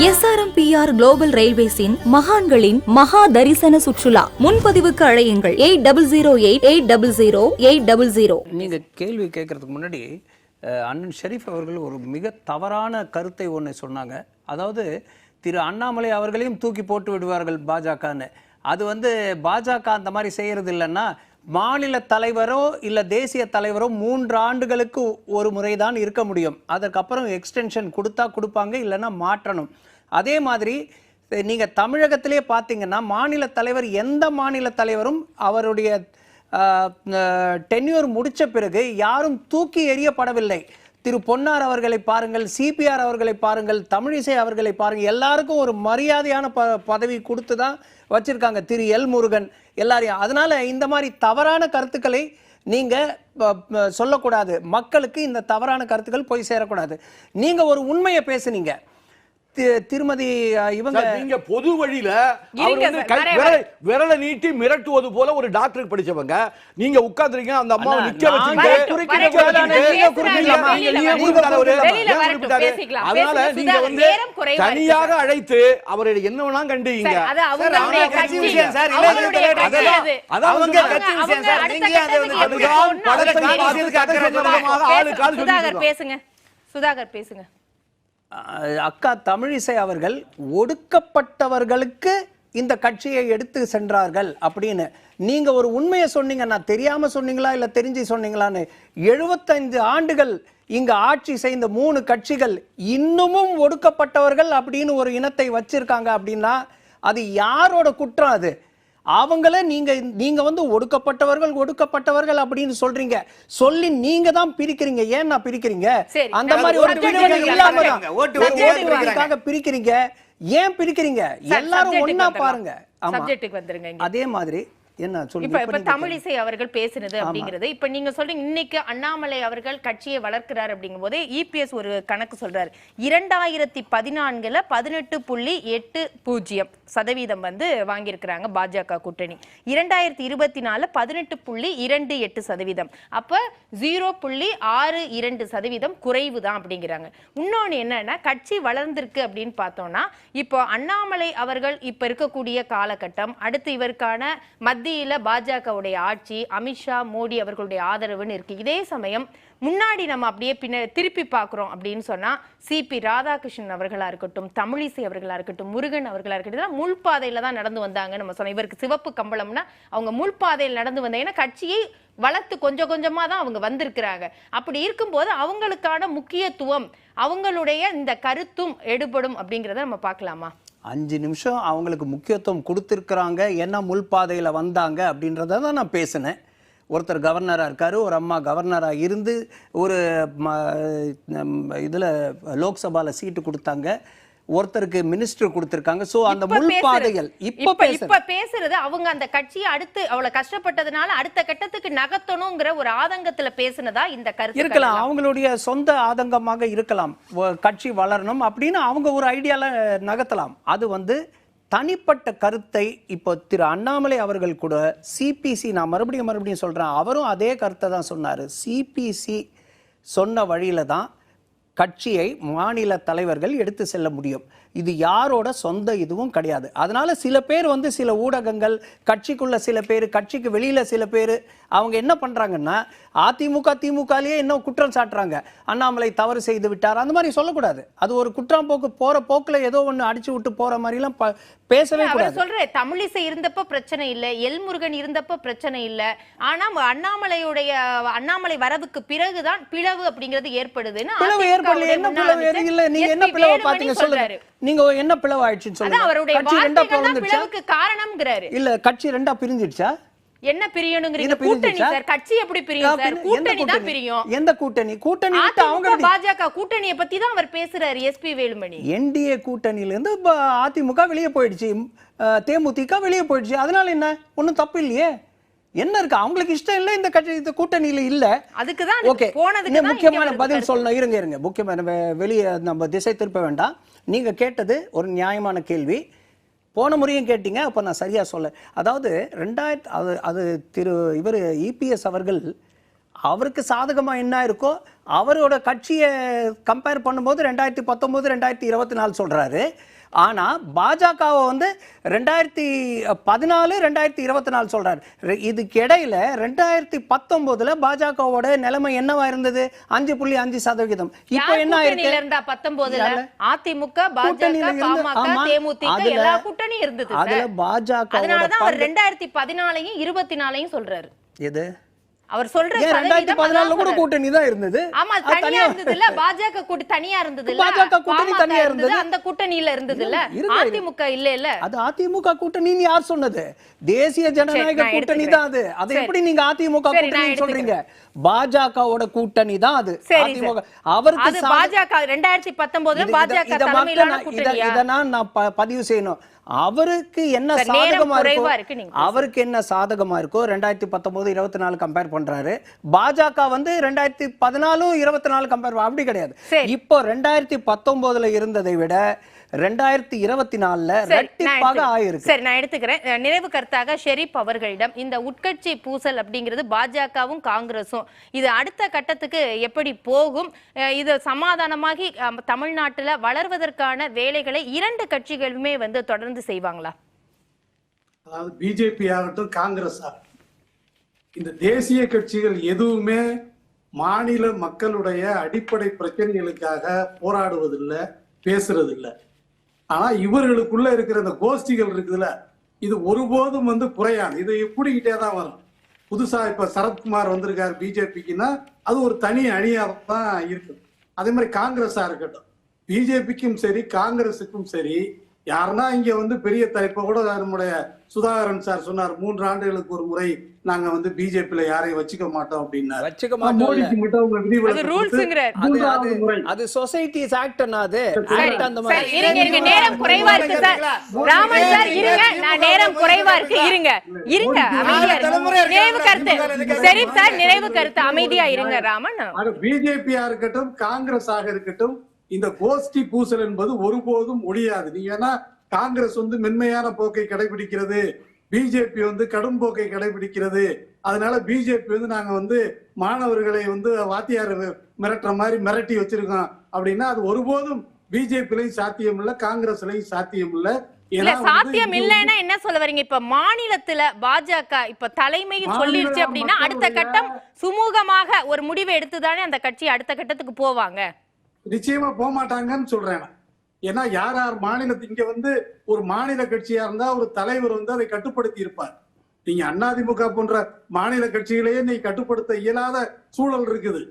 SRMPR global ரயில்வேஸின் மகான்களின் மகா தரிசன சுற்றுலா. முன்பதிவுக்கு அழையுங்கள் 8008000800. நீங்க கேள்வி கேட்கறதுக்கு முன்னாடி அண்ணன் ஷெரீப் அவர்கள் ஒரு மிக தவறான கருத்தை ஒன்று சொன்னாங்க. அதாவது திரு அண்ணாமலை அவர்களையும் தூக்கி போட்டு விடுவார்கள் பாஜகன்னு. அது பாஜக அந்த மாதிரி செய்யறது இல்லைன்னா, மாநில தலைவரோ இல்லை தேசிய தலைவரோ 3 ஆண்டுகளுக்கு ஒரு முறை தான் இருக்க முடியும். அதற்கப்புறம் எக்ஸ்டென்ஷன் கொடுப்பாங்க, இல்லைன்னா மாற்றணும். அதே மாதிரி நீங்கள் தமிழகத்திலே பார்த்தீங்கன்னா மாநில தலைவர் எந்த மாநில தலைவரும் அவருடைய டென்யூர் முடித்த பிறகு யாரும் தூக்கி எறியப்படவில்லை. திரு பொன்னார் அவர்களை பாருங்கள், சிபிஆர் அவர்களை பாருங்கள், தமிழிசை அவர்களை பாருங்கள், எல்லாருக்கும் ஒரு மரியாதையான பதவி கொடுத்து தான் வச்சிருக்காங்க. திரு எல் முருகன் எல்லாரையும். அதனால இந்த மாதிரி தவறான கருத்துக்களை நீங்க சொல்லக்கூடாது. மக்களுக்கு இந்த தவறான கருத்துக்கள் போய் சேரக்கூடாது. நீங்க ஒரு உண்மையை பேசுனீங்க. திருமதி இவங்க நீங்க பொது வழியில விரலை நீட்டி மிரட்டுவது போல ஒரு டாக்டருக்கு படிச்சவங்க நீங்க உட்கார்ந்துருக்கீங்க. அந்த அம்மா நிக்க வச்சுங்க. அதனால நீங்க தனியாக அழைத்து அவரை என்ன வேணா கண்டீங்க. சுதாகர் பேசுங்க. அக்கா தமிழிசை அவர்கள் ஒடுக்கப்பட்டவர்களுக்கு இந்த கட்சியை எடுத்து சென்றார்கள் அப்படின்னு நீங்க ஒரு உண்மையை சொன்னீங்க. நான் தெரியாம சொன்னீங்களா இல்ல தெரிஞ்சு சொன்னீங்களான்னு. 75 ஆண்டுகள் இங்க ஆட்சி செய்த 3 கட்சிகள் இன்னமும் ஒடுக்கப்பட்டவர்கள் அப்படின்னு ஒரு இனத்தை வச்சிருக்காங்க அப்படின்னா அது யாரோட குற்றம்? அது அவங்கள நீங்க ஒடுக்கப்பட்டவர்கள் அப்படின்னு சொல்றீங்க. சொல்லி நீங்க தான் பிரிக்கிறீங்க. ஏன் நான் பிரிக்கிறீங்க? அந்த மாதிரி ஒரு பிரிக்கிறீங்க. ஏன் பிரிக்கிறீங்க? எல்லாரும் ஒண்ணா பாருங்க. அதே மாதிரி இப்ப தமிழிசை அவர்கள் பேசினது அப்படிங்கிறது இப்ப நீங்க சொல்றீங்க. இன்னைக்கு அண்ணாமலை அவர்கள் கட்சியை வளர்க்கிறார் அப்படிங்கும் போதே இபிஎஸ் ஒரு கணக்கு சொல்றாரு. 2014 18.80% வாங்கியிருக்கிறாங்க பாஜக கூட்டணி. 2024 18.28%. அப்ப 0.62% குறைவு தான் அப்படிங்கிறாங்க. இன்னொன்னு என்னன்னா, கட்சி வளர்ந்திருக்கு அப்படின்னு பார்த்தோம்னா, இப்போ அண்ணாமலை அவர்கள் இப்ப இருக்கக்கூடிய காலகட்டம், அடுத்து இவருக்கான மத்தியில பாஜகவுடைய ஆட்சி, அமித்ஷா மோடி அவர்களுடைய ஆதரவுன்னு இருக்கு. இதே சமயம் முன்னாடி நம்ம அப்படியே திருப்பி பார்க்கிறோம் அப்படின்னு சொன்னா, சிபி ராதாகிருஷ்ணன் அவர்களா இருக்கட்டும், தமிழிசை அவர்களா இருக்கட்டும், முருகன் அவர்களா இருக்கட்டும், முள்பாதையில தான் நடந்து வந்தாங்கன்னு நம்ம சொன்னோம். இவருக்கு சிவப்பு கம்பளம்னா அவங்க முள்பாதையில் நடந்து வந்தாங்க. ஏன்னா கட்சியை வளர்த்து கொஞ்சம் கொஞ்சமா தான் அவங்க வந்திருக்கிறாங்க. அப்படி இருக்கும்போது அவங்களுக்கான முக்கியத்துவம், அவங்களுடைய இந்த கருத்தும் எடுபடும் அப்படிங்கிறத நம்ம பார்க்கலாமா? 5 நிமிஷம் அவங்களுக்கு முக்கியத்துவம் கொடுத்துருக்குறாங்க. என்ன முள்பாதையில் வந்தாங்க அப்படின்றத தான் நான் பேசினேன். ஒருத்தர் கவர்னராக இருக்காரு, ஒரு அம்மா கவர்னராக இருந்து ஒரு இதில் லோக்சபாவில் சீட்டு கொடுத்தாங்க, ஒருத்தருக்கு மினிஸ்டர் கொடுத்திருக்காங்க. சோ அந்த முள்பாதைகள் இப்ப பேசுறது அவங்க அந்த கட்சியை அடுத்து அவ்வளவு கஷ்டப்பட்டதுனால அடுத்த கட்டத்துக்கு நகர்த்தணுங்கிற ஒரு ஆதங்கத்துல பேசுனதா இந்த கருத்து இருக்கலாம். அவங்களுடைய சொந்த ஆதங்கமாக இருக்கலாம். கட்சி வளரணும் அப்படின்னு அவங்க ஒரு ஐடியால நகர்த்தலாம். அது தனிப்பட்ட கருத்தை இப்போ திரு அண்ணாமலை அவர்கள் கூட சிபிசி, நான் மறுபடியும் சொல்றேன், அவரும் அதே கருத்தை தான் சொன்னாரு. சிபிசி சொன்ன வழியில தான் கட்சியை மாநில தலைவர்கள் எடுத்து செல்ல முடியும். இது யாரோட சொந்த இதுவும் கிடையாது. அதனால சில பேர் சில ஊடகங்கள், கட்சிக்குள்ள சில பேர், கட்சிக்கு வெளியில சில பேர், அவங்க என்ன பண்றாங்கன்னா திமுகலயே இன்னும் குற்றம் சாட்டுறாங்க. அண்ணாமலை தவறு செய்து விட்டார் அந்த மாதிரி சொல்லக்கூடாது. அது ஒரு குற்றம் போற போக்குல ஏதோ ஒண்ணு அடிச்சு விட்டு போற மாதிரி எல்லாம் பேசவே கூடாது. சொல்றேன், தமிழிசை இருந்தப்ப பிரச்சனை இல்ல, எல் முருகன் இருந்தப்ப பிரச்சனை இல்ல. ஆனா அண்ணாமலை வரவுக்கு பிறகுதான் பிளவு அப்படிங்கிறது ஏற்படுதுன்னு. பிளவு ஏற்படல. என்ன பிளவு இல்ல? நீங்க என்ன பிளவு பாத்தீங்க சொல்லுங்க. நீங்க என்ன பிளவு ஆயிடுச்சுன்னு சொல்லுங்க. அவருடைய பிளவுக்கு காரணம்ங்கறாரு. இல்ல கட்சி ரெண்டா பிரிஞ்சிடுச்சா? என்ன பிரியணும்ங்கறீங்க? கூட்டணி சார், கட்சி எப்படி பிரியும் சார்? கூட்டணி தான் பிரியும். எந்த கூட்டணி? விட்டு அவங்க பாஜக கூட்டணியை பத்தி தான் அவர் பேசுறாரு. எஸ்பி வேலுமணி என்டிஏ கூட்டணியில இருந்து அதிமுக வெளியே போயிடுச்சு, தேமுதிக வெளியே போயிடுச்சு. அதனால என்ன? ஒண்ணும் தப்பு இல்லையே. என்ன இருக்கு? அவங்களுக்கு இஷ்டம் இல்ல இந்த கட்சி இந்த கூட்டணியில இல்ல. அதுக்குதான் போனதுக்கு முக்கியமான பதில் சொல்லணும். இருங்க முக்கியமான வெளியே நம்ம திசை திருப்ப வேண்டாம். நீங்க கேட்டது ஒரு நியாயமான கேள்வி. போன முறையும் கேட்டீங்க, அப்ப நான் சரியா சொல்ல. அதாவது 2000 அது திரு இவர் இபிஎஸ் அவர்கள் அவருக்கு சாதகமா என்ன இருக்கோ அவரோட கட்சியை கம்பேர் பண்ணும்போது 2019 2024 சொல்றாரு. ஆனா பாஜகவை வந்து 2014 2024 சொல்றாரு. இதுக்கு இடையில 2019 பாஜகவோட நிலைமை என்னவா இருந்தது? 5.5%. இப்போ என்ன ஆயிருக்கு? 19 அதிமுக, பாஜக, பாமக, தேமுதிக எல்லா கூட்டணியும் இருந்தது. அதுல பாஜக அதனாலதான் அவர் 2014 24 சொல்றாரு. எது அவர் சொல்ற 2014 கூட கூட்டணி தான் இருந்தது. ஆமா, தனியா இருந்தது இல்ல. பாஜக கூட்டணி தனியா இருந்தது இல்ல. பாஜக கூட்டணி தனியா இருந்தது. அந்த கூட்டணியில இருந்தது இல்ல. அதிமுக இல்ல. அது அதிமுக கூட்டணின்னு யார் சொன்னது? தேசிய ஜனநாயக கூட்டணி தான் அது. அதை எப்படி நீங்க அதிமுக கூட்டணி சொல்றீங்க? பாஜகவோட கூட்டணி தான் அது. அதிமுக அவருக்கு பாஜக 2019 பாஜக தலைமையிலான கூட்டணியா? இத நான் பதிவு செய்யணும். அவருக்கு என்ன சாதகமா இருக்கோ, அவருக்கு என்ன சாதகமா இருக்கோ 2019 24 கம்பேர் பண்றாரு. பாஜக வந்து 2014 24 கம்பேர் அப்படி கிடையாது. இப்போ 2019 இருந்ததை விட 2024 ரெட்டிப்பாக ஆயிருக்கு. சரி, நான் எடுத்துக்கிறேன். நிறைவு கருத்தாக ஷெரீப் அவர்களிடம் இந்த உட்கட்சி பூசல் அப்படிங்கிறது பாஜகவும் காங்கிரஸும் இது அடுத்த கட்டத்துக்கு எப்படி போகும்? இது சமாதானமாகி தமிழ்நாட்டுல வளர்வதற்கான வேலைகளை இரண்டு கட்சிகளுமே வந்து தொடர்ந்து செய்வாங்களா? அதாவது பிஜேபி ஆகட்டும், காங்கிரஸ் ஆகட்டும், இந்த தேசிய கட்சிகள் எதுவுமே மாநில மக்களுடைய அடிப்படை பிரச்சனைகளுக்காக போராடுவதில்லை, பேசுறதில்லை. ஆனா இவர்களுக்குள்ள இருக்கிற இந்த கோஷ்டிகள் இருக்குதுல்ல, இது ஒருபோதும் வந்து குறையாது. இது கூடிக்கிட்டே தான் வரும். புதுசா இப்ப சரத்குமார் வந்திருக்காரு பிஜேபிக்குன்னா அது ஒரு தனி அணியாக தான் இருக்குது. அதே மாதிரி காங்கிரஸா இருக்கட்டும், பிஜேபிக்கும் சரி காங்கிரஸுக்கும் சரி, யாருன்னா இங்க வந்து பெரிய தலைப்ப கூட நம்முடைய சுதாகரன் சார் சொன்னார், 3 ஆண்டுகளுக்கு ஒரு முறை நாங்க வந்து பிஜேபியில யாரையும் வச்சுக்க மாட்டோம் அப்படின்னாரு. வச்சுக்க மாட்டோம். மோடிக்கு மட்டும் அவங்க அது சொசைட்டிஸ் ஆக்ட் அது. அந்த மாதிரி இருங்க, நேரம் குறைவா இருக்கு சார். ராமன் சார் இருங்க, நான் நேரம் குறைவா இருக்கு, இருங்க அமைதியா இருங்க. நிறைவு கருத்து ஷெரீப் சார், நிறைவு கருத்து அமைதியா இருங்க. ராமன், பிஜேபியா இருக்கட்டும் காங்கிரஸாக இருக்கட்டும், இந்த கோஷ்டி பூசல் என்பது ஒருபோதும் ஒழியாது. நீங்க காங்கிரஸ் வந்து மென்மையான போக்கை கடைபிடிக்கிறது, பிஜேபி வந்து கடும் போக்கை கடைபிடிக்கிறது. அதனால பிஜேபி வந்து நாங்க வந்து மாணவர்களை வந்து வாத்தியார் மிரட்டுற மாதிரி மிரட்டி வச்சிருக்கோம் அப்படின்னா அது ஒருபோதும் பிஜேபிலையும் சாத்தியம் இல்ல, காங்கிரஸ்லயும் சாத்தியம் இல்ல. சாத்தியம் இல்லைன்னா என்ன சொல்ல வரீங்க? இப்ப மாநிலத்துல பாஜக இப்ப தலைமையும் சொல்லிருச்சு அப்படின்னா அடுத்த கட்டம் சுமூகமாக ஒரு முடிவை எடுத்துதானே அந்த கட்சி அடுத்த கட்டத்துக்கு போவாங்க. நிச்சயமா போக மாட்டாங்கன்னு சொல்றேன். ஏன்னா யார் யார் மாநிலத்துக்கு இங்க வந்து ஒரு மாநில கட்சியா இருந்தா ஒரு தலைவர் வந்து அதை கட்டுப்படுத்தி இருப்பார். நீங்க அதிமுக போன்ற மாநில கட்சிகளையே நீ கட்டுப்படுத்த இயலாத சூழல் இருக்குது.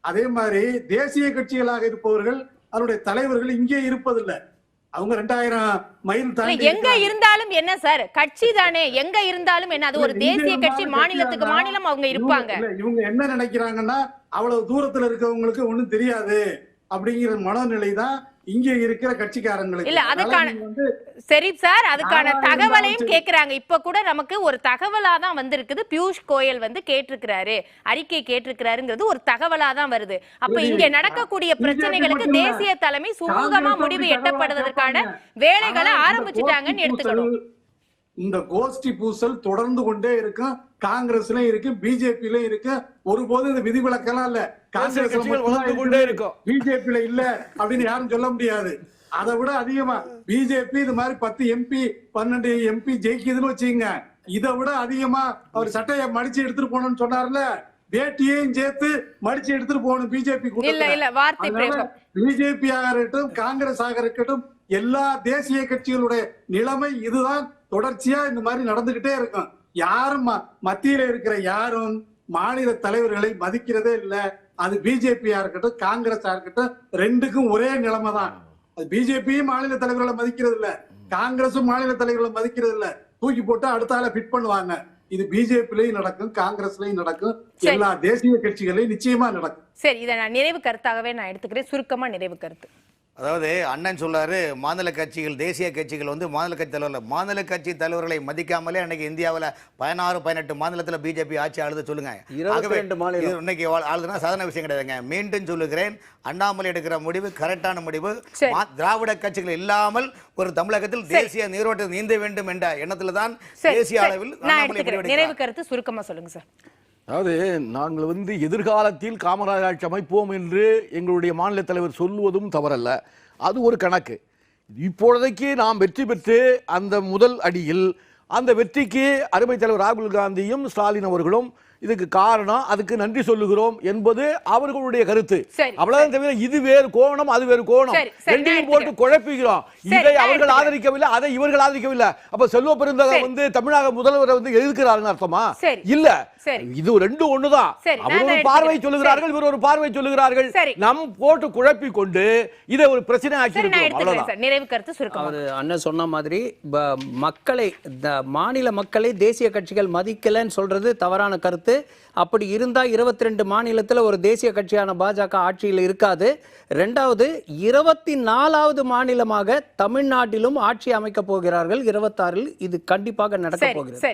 அதே மாதிரி தேசிய கட்சிகளாக இருப்பவர்கள் அவருடைய தலைவர்கள் இங்கே இருப்பதில்லை. அவங்க 2000 மைல் தாண்டி எங்க இருந்தாலும் என்ன சார், கட்சி தானே, எங்க இருந்தாலும் என்ன, அது ஒரு தேசிய கட்சி, மாநிலத்துக்கு மாநிலம் அவங்க இருப்பாங்க. இவங்க என்ன நினைக்கிறாங்கன்னா அவ்வளவு தூரத்துல இருக்கவங்களுக்கு ஒண்ணும் தெரியாது அப்படிங்கிற மனநிலை தான் இங்க இருக்கிற கட்சிக்காரங்களுக்கு. இல்ல அதுக்கான ஷெரீப் சார் அதுக்கான தகவலையும் கேக்குறாங்க. இப்ப கூட நமக்கு ஒரு தகவலா தான் வந்திருக்குது. பியூஷ் கோயல் வந்து கேட்டிருக்கிறாரு, அறிக்கை கேட்டிருக்கிறாருங்கிறது ஒரு தகவலா தான் வருது. அப்ப இங்க நடக்கக்கூடிய பிரச்சனைகளுக்கு தேசிய தலைமை சுமூகமா முடிவு எட்டப்படுவதற்கான வேலைகளை ஆரம்பிச்சுட்டாங்கன்னு எடுத்துக்கணும். இந்த கோஷ்டி பூசல் தொடர்ந்து கொண்டே இருக்கும். காங்கிரஸ்லயும் இருக்கு, பிஜேபியிலும் இருக்கு. ஒருபோது இந்த விதிவிலக்கெல்லாம் இல்ல. காங்கிரஸ் பிஜேபியில இல்ல அப்படின்னு யாரும் சொல்ல முடியாது. அதை விட அதிகமா பிஜேபி இது மாதிரி 10 MP 12 MP ஜெயிக்குதுன்னு வச்சுங்க. இதை விட அதிகமா அவர் சட்டையை மடிச்சு எடுத்துட்டு போகணும்னு சொன்னார்ல, வேட்டியையும் சேர்த்து மடிச்சு எடுத்துட்டு போகணும் பிஜேபி கூட்டத்துல. பிஜேபி ஆக இருக்கட்டும் காங்கிரஸ் ஆக இருக்கட்டும் எல்லா தேசிய கட்சிகளுடைய நிலைமை இதுதான். தொடர்ச்சியா இந்த மாதிரி நடந்துகிட்டே இருக்கும். யாரும் மத்தியில இருக்கிற யாரும் மாநில தலைவர்களை மதிக்கிறதே இல்ல. அது பிஜேபியா இருக்கட்டும் காங்கிரஸா இருக்கட்டும் ரெண்டுக்கும் ஒரே நிலைமை தான். அது பிஜேபியும் மாநில தலைவர்களை மதிக்கிறது இல்ல, காங்கிரஸும் மாநில தலைவர்களை மதிக்கிறது இல்ல. தூக்கி போட்டு அடுத்த ஆளை ஃபிட் பண்ணுவாங்க. இது பிஜேபிலையும் நடக்கும், காங்கிரஸ்லயும் நடக்கும், எல்லா தேசிய கட்சிகளையும் நிச்சயமா நடக்கும். சரி, இதை நான் நிறைவு கருத்தாகவே நான் எடுத்துக்கிறேன். சுருக்கமா நிறைவு கருத்து. அதாவது அண்ணன் சொல்றாரு மாநில கட்சிகள் தேசிய கட்சிகள் வந்து மாநில கட்சி தலைவர்கள் மாநில கட்சி தலைவர்களை மதிக்காமலே அன்னைக்கு இந்தியாவில் 16-18 மாநிலத்தில் பிஜேபி ஆட்சி ஆளுது சொல்லுங்க. இன்னைக்கு ஆளுதுன்னா சாதாரண விஷயம் கிடையாதுங்க. மீண்டும் சொல்லுகிறேன், அண்ணாமலை எடுக்கிற முடிவு கரெக்டான முடிவு. திராவிட கட்சிகள் இல்லாமல் ஒரு தமிழகத்தில் தேசிய நீரோட்டத்தை நீந்த வேண்டும் என்ற எண்ணத்துல தான் தேசிய அளவில் நிறைவு கருத்து சுருக்கமா சொல்லுங்க சார். அதாவது நாங்கள் எதிர்காலத்தில் காமராஜ் ஆட்சி அமைப்போம் என்று எங்களுடைய மாநில தலைவர் சொல்லுவதும் தவறல்ல. அது ஒரு கணக்கு. இப்பொழுதைக்கு நாம் வெற்றி பெற்று அந்த முதல் அடியில் அந்த வெற்றிக்கு அருமை தலைவர் ராகுல் காந்தியும் ஸ்டாலின் அவர்களும் இதுக்கு காரணம், அதுக்கு நன்றி சொல்லுகிறோம் என்பது அவர்களுடைய கருத்து. அவ்வளவுதான் தவிர இது வேறு கோணம் அது வேறு கோணம் ரெண்டையும் போட்டு குழப்பிக்கிறோம். இதை அவர்கள் ஆதரிக்கவில்லை, அதை இவர்கள் ஆதரிக்கவில்லை. அப்ப செல்வ பெருந்தகை தமிழக முதல்வரை எதிர்க்கிறார்கள் அர்த்தமா? இல்ல, இது ரெண்டு ஒண்ணுதான். அவர் ஒரு பார்வை சொல்லுகிறார்கள், இவர் ஒரு பார்வை சொல்லுகிறார்கள். நம் போட்டு குழப்பி கொண்டு இதை ஒரு பிரச்சனை ஆக்கி நிறைவு கருத்து சுருக்கம். அவர் அண்ணன் சொன்ன மாதிரி மக்களை மாநில மக்களை தேசிய கட்சிகள் மதிக்கலன்னு சொல்றது தவறான கருத்து. அப்படி இருந்தா 22 மாநிலத்தில் ஒரு தேசிய கட்சியான பாஜக ஆட்சியில் இருக்காது. இரண்டாவது 24வது மாநிலமாக தமிழ்நாட்டிலும் ஆட்சி அமைக்க போகிறார்கள். 26ல் இது கண்டிப்பாக நடக்க போகிறது.